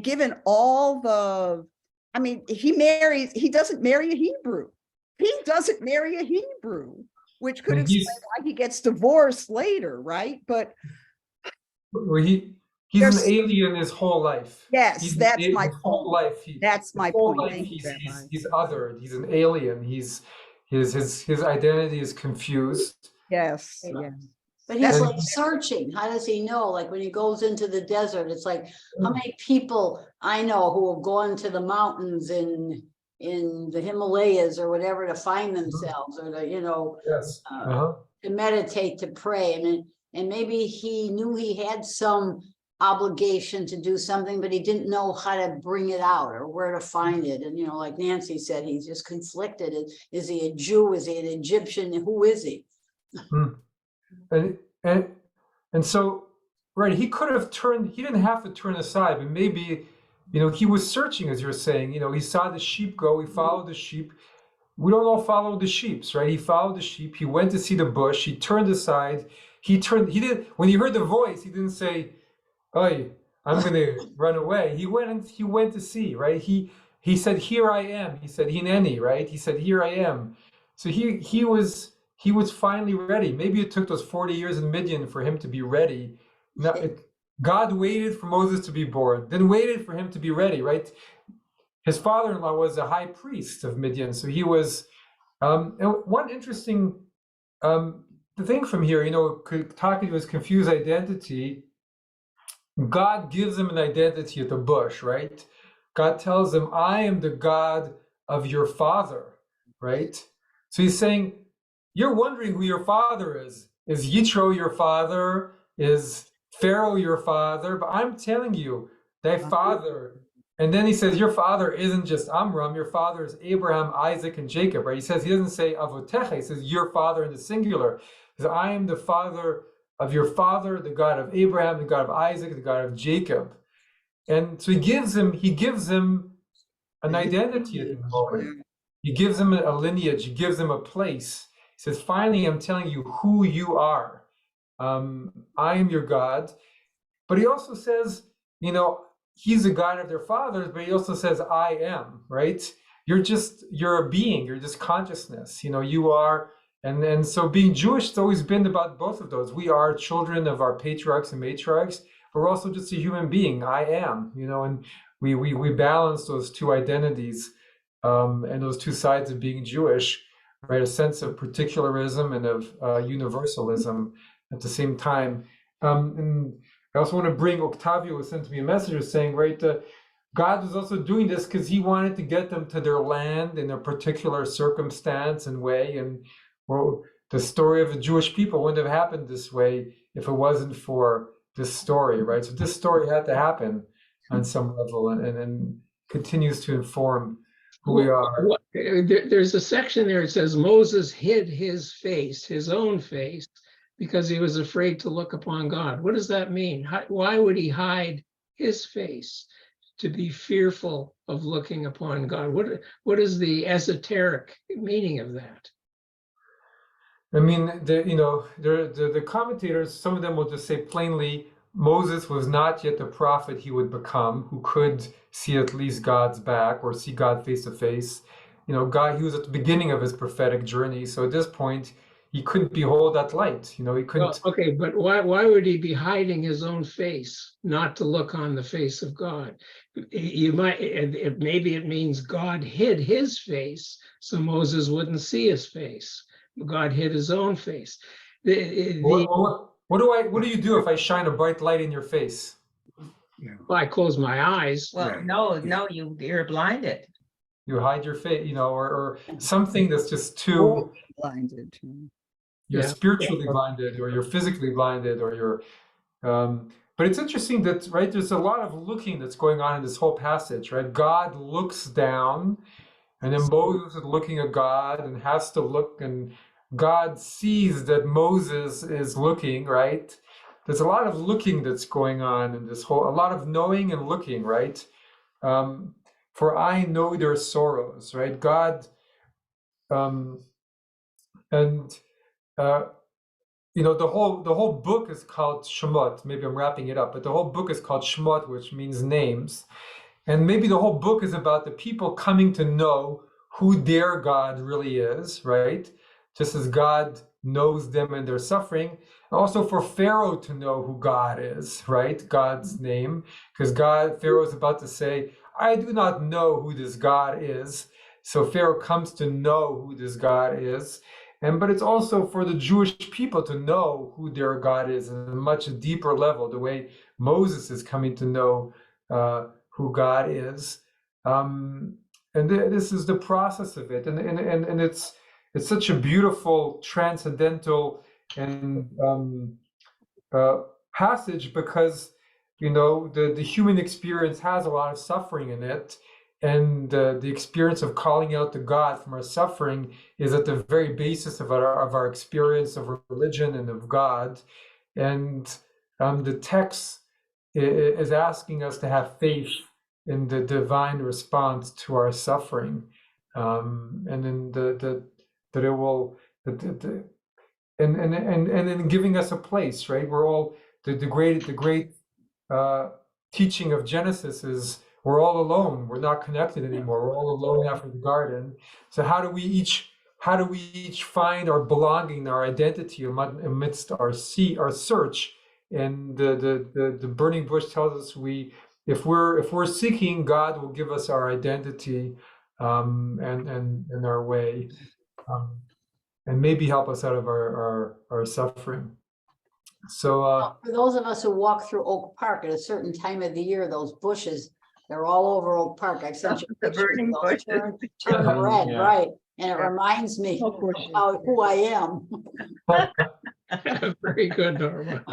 [SPEAKER 3] given all the, I mean, he doesn't marry a Hebrew. He doesn't marry a Hebrew, which could explain why he gets divorced later, right? But
[SPEAKER 2] he's an alien his whole life.
[SPEAKER 3] Yes, that's my
[SPEAKER 2] his whole
[SPEAKER 3] point.
[SPEAKER 2] life.
[SPEAKER 3] That's my
[SPEAKER 2] whole
[SPEAKER 3] point.
[SPEAKER 2] life,
[SPEAKER 3] Thank you, Rabbi.
[SPEAKER 2] he's othered. He's an alien. His identity is confused.
[SPEAKER 3] Yes,
[SPEAKER 5] Yeah.
[SPEAKER 3] yes.
[SPEAKER 5] But he's
[SPEAKER 2] And-
[SPEAKER 5] like searching. How does he know? Like when he goes into the desert, it's like, how many people I know who have gone to the mountains in the Himalayas or whatever to find themselves, or to,
[SPEAKER 2] Yes.
[SPEAKER 5] to meditate, to pray. And maybe he knew he had some obligation to do something, but he didn't know how to bring it out or where to find it. And, like Nancy said, he's just conflicted. Is he a Jew? Is he an Egyptian? Who is he?
[SPEAKER 2] And so, right, he could have turned, he didn't have to turn aside, but maybe, he was searching, as you're saying, he saw the sheep go, he followed the sheep. We don't all follow the sheep, right? He followed the sheep, he went to see the bush, he turned aside, when he heard the voice, he didn't say, "Oy, I'm going to run away." He went to see, right? He said, "Here I am." He said, "Hineni," right? He said, "Here I am." So he was finally ready. Maybe it took those 40 years in Midian for him to be ready. Now, God waited for Moses to be born, then waited for him to be ready, right? His father-in-law was a high priest of Midian, so he was. And one interesting thing from here, talking to his confused identity, God gives him an identity at the bush, right? God tells him, "I am the God of your father," right? So he's saying, you're wondering who your father is. Is Yitro your father? Is Pharaoh your father? But I'm telling you, thy father. And then he says, your father isn't just Amram, your father is Abraham, Isaac, and Jacob, right? He doesn't say Avotecha, he says your father in the singular. He says, I am the father of your father, the God of Abraham, the God of Isaac, the God of Jacob. And so he gives him an identity at the moment. He gives him a lineage, he gives him a place. He says, finally, I'm telling you who you are. I am your God. But he also says, he's the God of their fathers, but he also says, I am, right? You're a being, you're just consciousness, you are. And so being Jewish has always been about both of those. We are children of our patriarchs and matriarchs, but we're also just a human being. I am, and we balance those two identities and those two sides of being Jewish, right? A sense of particularism and of universalism at the same time. And I also want to bring, Octavio sent me a message saying, right, God was also doing this because he wanted to get them to their land in a particular circumstance and way. And the story of the Jewish people wouldn't have happened this way if it wasn't for this story, right? So this story had to happen on some level and continues to inform who we are.
[SPEAKER 1] There's a section there that says Moses hid his face, his own face, because he was afraid to look upon God. What does that mean? Why would he hide his face? to be fearful of looking upon God? What is the esoteric meaning of that?
[SPEAKER 2] I mean, the commentators, some of them will just say plainly, Moses was not yet the prophet he would become, who could see at least God's back or see God face to face. God, he was at the beginning of his prophetic journey. So at this point, he couldn't behold that light. He couldn't.
[SPEAKER 1] Well, okay, but why would he be hiding his own face, not to look on the face of God? You might, maybe it means God hid his face so Moses wouldn't see his face. God hid his own face.
[SPEAKER 2] What do you do if I shine a bright light in your face?
[SPEAKER 1] Well, I close my eyes.
[SPEAKER 6] Well,
[SPEAKER 7] Right.
[SPEAKER 6] no, you're blinded.
[SPEAKER 2] You hide your face, or something that's just too.
[SPEAKER 3] Blinded.
[SPEAKER 2] You're
[SPEAKER 1] Yeah.
[SPEAKER 2] spiritually blinded, or you're physically blinded, or you're. But it's interesting that, right, there's a lot of looking that's going on in this whole passage, right? God looks down, and then Moses is looking at God and has to look, and God sees that Moses is looking, right? There's a lot of looking that's going on in this whole, a lot of knowing and looking, right? For I know their sorrows, right? God, the whole book is called Shemot. Maybe I'm wrapping it up, but the whole book is called Shemot, which means names. And maybe the whole book is about the people coming to know who their God really is, right? Just as God knows them and their suffering. Also for Pharaoh to know who God is, right? God's name. Because Pharaoh is about to say, I do not know who this God is. So Pharaoh comes to know who this God is. But it's also for the Jewish people to know who their God is at a much deeper level, the way Moses is coming to know who God is. This is the process of it. And it's such a beautiful, transcendental and passage because, the human experience has a lot of suffering in it. And the experience of calling out to God from our suffering is at the very basis of our experience of religion and of God. And the text is asking us to have faith in the divine response to our suffering, and in that it will, and then giving us a place, right? We're all the great teaching of Genesis is. We're all alone. We're not connected anymore. We're all alone after the garden. So how do we each find our belonging, our identity amidst our search? And the burning bush tells us if we're seeking, God will give us our identity and our way, and maybe help us out of our suffering. So
[SPEAKER 5] For those of us who walk through Oak Park at a certain time of the year, those bushes, they're all over Oak Park. I've sent you
[SPEAKER 6] The
[SPEAKER 5] pictures of
[SPEAKER 6] burning
[SPEAKER 5] those
[SPEAKER 6] bushes.
[SPEAKER 5] turn red,
[SPEAKER 4] Yeah.
[SPEAKER 5] right? And it reminds me
[SPEAKER 3] Oak bushes.
[SPEAKER 5] of who I am.
[SPEAKER 1] Very good, Norma.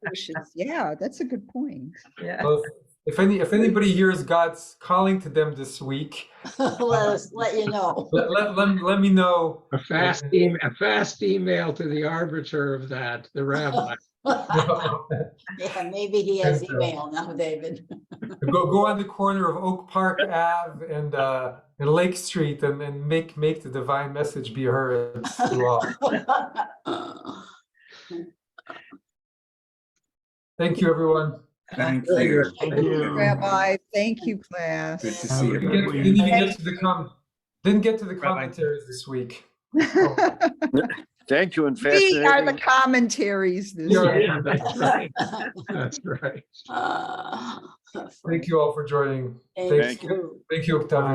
[SPEAKER 3] Bushes. Yeah, that's a good point.
[SPEAKER 6] Yeah.
[SPEAKER 2] well, if anybody hears God's calling to them this week,
[SPEAKER 5] Let you know.
[SPEAKER 2] let me know.
[SPEAKER 1] A fast email to the arbiter of that, the rabbi.
[SPEAKER 5] Yeah, maybe he has
[SPEAKER 2] And,
[SPEAKER 5] email now, David.
[SPEAKER 2] Go on the corner of Oak Park Ave and Lake Street and make the divine message be heard through all. Thank you, everyone.
[SPEAKER 7] Thank
[SPEAKER 1] Very
[SPEAKER 7] you.
[SPEAKER 1] good.
[SPEAKER 4] Thank you.
[SPEAKER 3] Rabbi, thank you, class.
[SPEAKER 7] Good to
[SPEAKER 4] Have
[SPEAKER 7] see
[SPEAKER 4] a
[SPEAKER 7] you.
[SPEAKER 4] good
[SPEAKER 2] Didn't
[SPEAKER 4] week.
[SPEAKER 2] even get to didn't get to the
[SPEAKER 8] Rabbi.
[SPEAKER 2] commentaries this week.
[SPEAKER 8] Thank you, and
[SPEAKER 3] We are the
[SPEAKER 8] fascinating.
[SPEAKER 3] commentaries this
[SPEAKER 2] Yeah.
[SPEAKER 3] year.
[SPEAKER 1] Yeah, that's right. That's right.
[SPEAKER 2] Thank you all for joining.
[SPEAKER 5] Thank
[SPEAKER 2] Thank you, Octavio.